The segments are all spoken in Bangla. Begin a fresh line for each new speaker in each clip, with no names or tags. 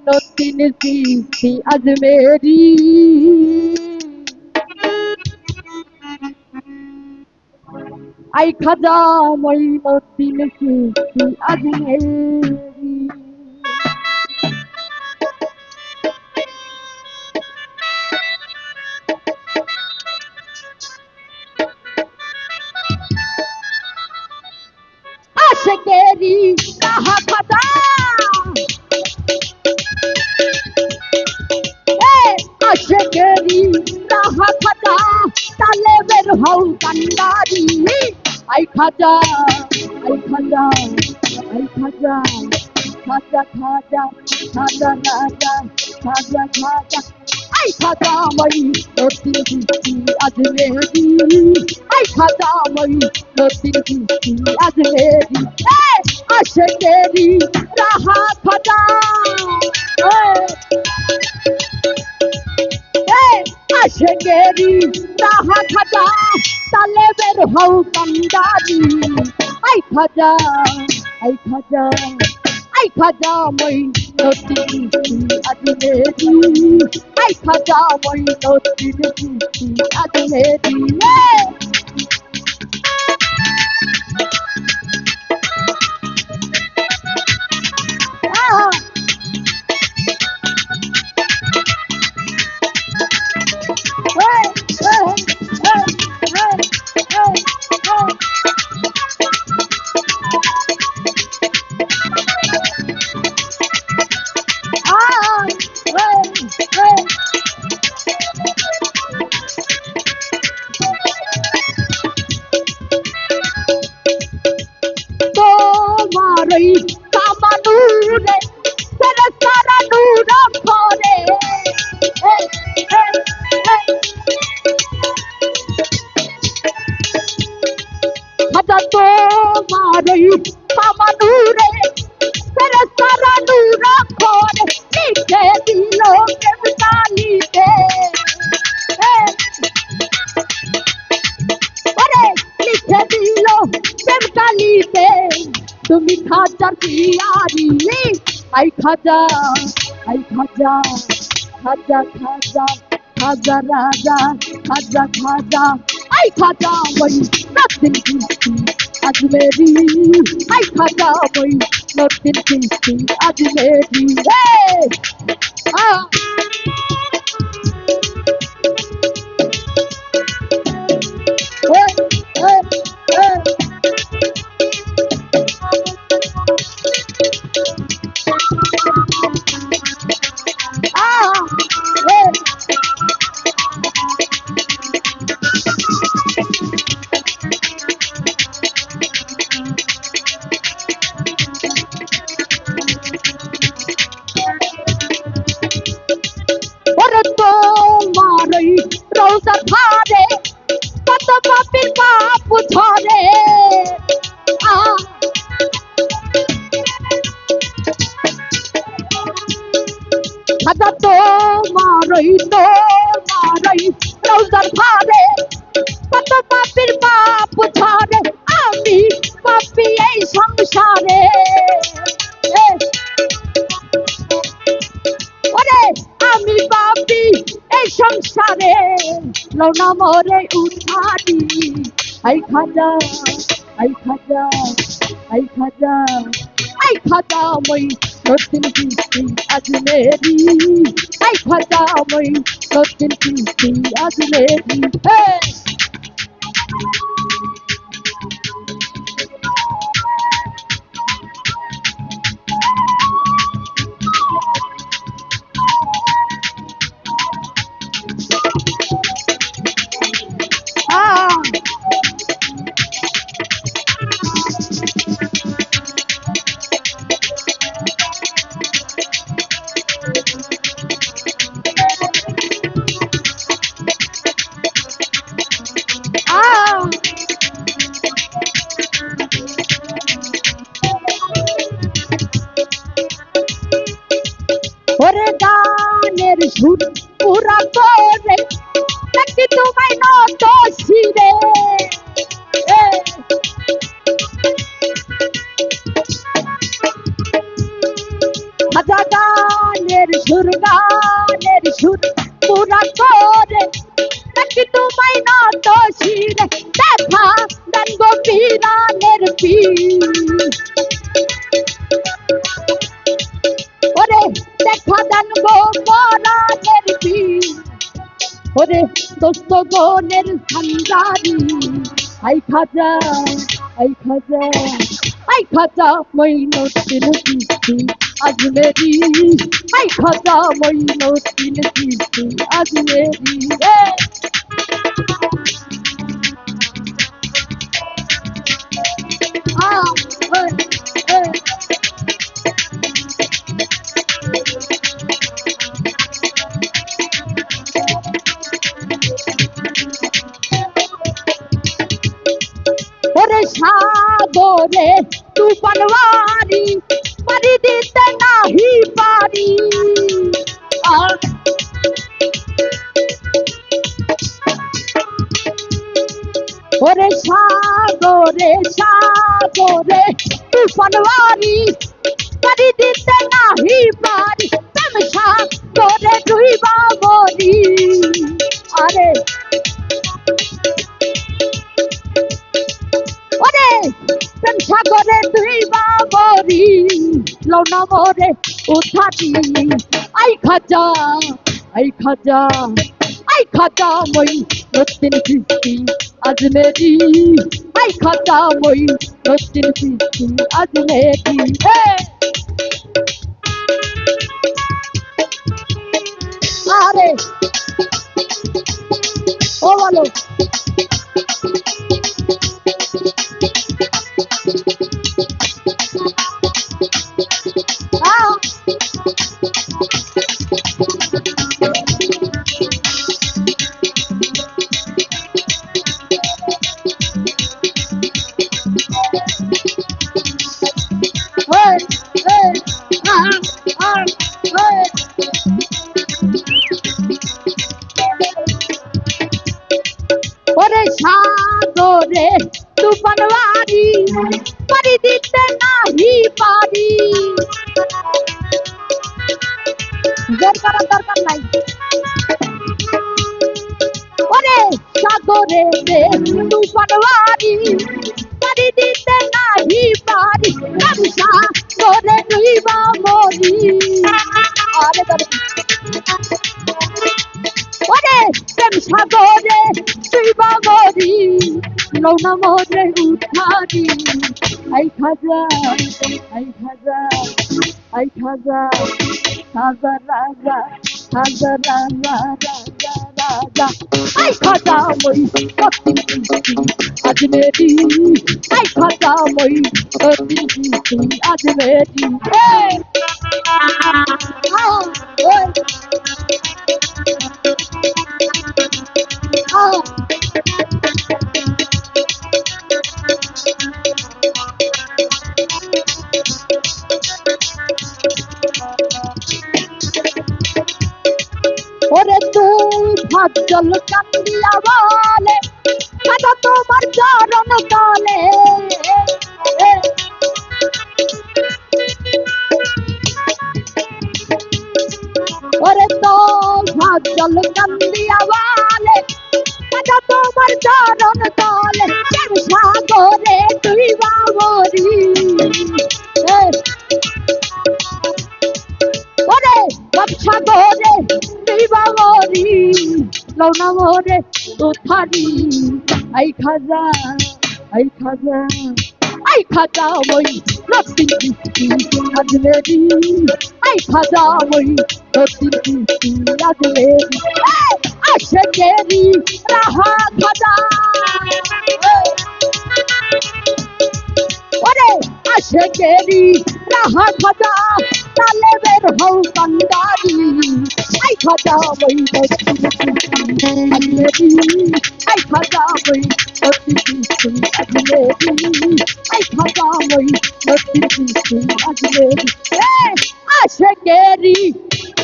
নতুন সৃষ্টি আজ মেরি আই খাজা মই নতুন সৃষ্টি আজ মেরি আশকেরি রাহা খাজা আশকেরি রাহা খাজা তালে বের হও কান্ডারি আই খাজা আই খাজা আই খাজা খাজা খাজা খাজা রাজা খাজা খাজা আই খাজা মই নতুন সৃষ্টি আজ মেরি আই খাজা মই নতুন সৃষ্টি আজ মেরি আশকেরি রাহা খাজা আশকেরি রাহা খাজা তালে বের হও কান্ডারি আই খাজা আই খাজা আই খাজা মই নতুন সৃষ্টি আজ মেরি আই খাজা মই নতুন সৃষ্টি আজ মেরি তোমারই কামানুরে ফেরেশতারা নূর করে খাজা তোমারই কামানুরে ফেরেশতারা নূর করে লিখে দিল প্রেমকালিতে লিখে দিল প্রেমকালিতে তুমি খাজার পিয়ারি আই খাজা আই খাজা খাজা খাজা খাজা রাজা খাজা খাজা আই খাজা মই নতুন সৃষ্টি আজ মেরি আই খাজা মই নতুন সৃষ্টি আজ মেরি তোমারই রোজা ধারে কত পাপীর পাপ ঝরে খাজা তোমারই রোজার ধারে কত পাপীর পাপ ঝরে আমি পাপী এই সংসারে ওরে আমি পাপী এই সংসারে লওনা মরে উঠারি আই খাজা আই খাজা আই খাজা আই খাজা মই নতুন সৃষ্টি আজ মেরি আই খাজা মই নতুন সৃষ্টি আজ মেরি ওরে গানের সুর পুরা করে নাকি তোমায় নত শিরে খাজা গানের সুর গানের সুর পুরা করে নাকি তোমায় নত শিরে দেখা দেন গো পীরানের পীর ওরে দেখা দেন গো পরানের পীর ওরে দোস্ত গনের ভান্ডারি আই খাজা আই খাজা আই খাজা মঈনুদ্দিন চিশতি আজমেরি আই খাজা মঈনুদ্দিন চিশতি আজমেরি রে ওরে সাগরে তুফানওয়ারি পারি দিতে নাহি পারি ওরে সাগরে সাগরে তুফানওয়ারি পারি দিতে নাহি পারি প্রেম সাগরে ডুইবা মরি আরে ওরে প্রেম সাগরে ডুইবা মরি লওনা মোরে উঠাতি আই খাজা আই খাজা আই খাজা মঈনুদ্দিন চিশতি আজমেরি আই খাজা মঈনুদ্দিন চিশতি আজমেরি আরে ও বলো ওরে সাগরে তুফানওয়ারি পারি দিতে নাহি পারি জোর করার দরকার নাই ওরে সাগরে তুফানওয়ারি পারি দিতে নাহি পারি সাগরে ডুইবা মরি আরে ওরে প্রেম সাগরে ডুইবা মরি লওনা মোরে উঠারি আই খাজা আই খাজা আই খাজা খাজা রাজা খাজা রাজা রাজা রাজা আই খাজা মঈনুদ্দিন চিশতি আজমেরি আই খাজা মঈনুদ্দিন চিশতি আজমেরি ওরে তুই ভাজ্জল কান্দিয়া বলে কাদা তোমার চরণ তলে ওরে তো ভাজ্জল কান্দিয়া বলে কাদা তোমার চরণ তলে প্রেম সাগরে ডুইবা মরি ওরে সাগরে ডুইবা মরি লওনা মোরে উঠারি আই খাজা আই খাজা আই খাজা মঈনুদ্দিন চিশতি আজমেরি আই খাজা মঈনুদ্দিন চিশতি আজমেরি আশকেরি রাহা খাজা ওরে আশকেরি রাহা খাজা তালে বের হও কান্ডারি আই খাজা মঈনুদ্দিন চিশতি আজমেরি আই খাজা মঈনুদ্দিন চিশতি আজমেরি আই খাজা মঈনুদ্দিন চিশতি আজমেরি আশকেরি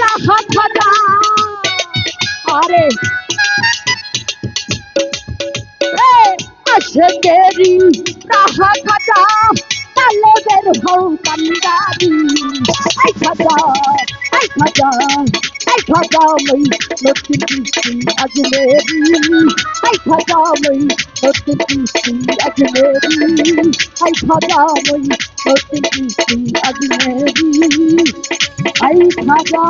রাহা খাজা আরে আশকেরি রাহা খাজা তালে বের হও কান্ডারি আই খাজা খাজা আই খাজা মই নতুন কৃষ্টি আজমেরি আই খাজা মই নতুন কৃষ্টি আজমেরি আই খাজা মই নতুন কৃষ্টি আজমেরি আই খাজা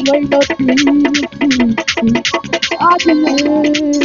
মই নতুন কৃষ্টি আজমেরি